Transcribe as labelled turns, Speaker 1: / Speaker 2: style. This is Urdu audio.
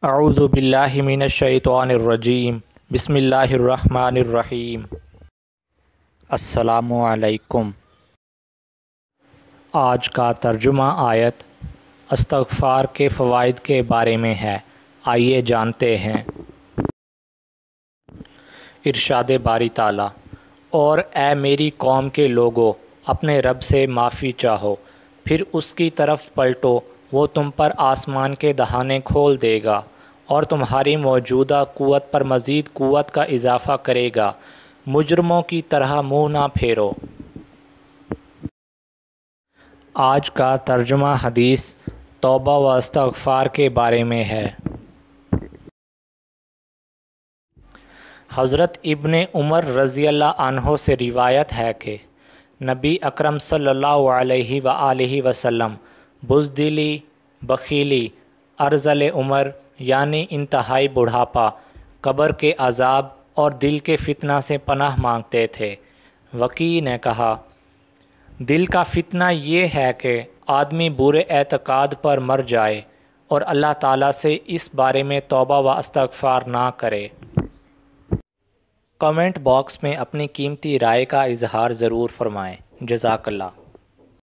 Speaker 1: اعوذ باللہ من الشیطان الرجیم بسم اللہ الرحمن الرحیم۔ السلام علیکم۔ آج کا ترجمہ آیت استغفار کے فوائد کے بارے میں ہے، آئیے جانتے ہیں۔ ارشاد باری تعالیٰ: اور اے میری قوم کے لوگو، اپنے رب سے معافی چاہو، پھر اس کی طرف پلٹو، وہ تم پر آسمان کے دہانے کھول دے گا اور تمہاری موجودہ قوت پر مزید قوت کا اضافہ کرے گا۔ مجرموں کی طرح منہ نہ پھیرو۔ آج کا ترجمہ حدیث توبہ و استغفار کے بارے میں ہے۔ حضرت ابن عمر رضی اللہ عنہ سے روایت ہے کہ نبی اکرم صلی اللہ علیہ وآلہ وسلم بزدلی، بخیلی، ارذل عمر یعنی انتہائی بڑھاپا، قبر کے عذاب اور دل کے فتنہ سے پناہ مانگتے تھے۔ وکیع نے کہا، دل کا فتنہ یہ ہے کہ آدمی برے اعتقاد پر مر جائے اور اللہ تعالیٰ سے اس بارے میں توبہ و استغفار نہ کرے۔ کمنٹ باکس میں اپنی قیمتی رائے کا اظہار ضرور فرمائیں۔ جزاک اللہ۔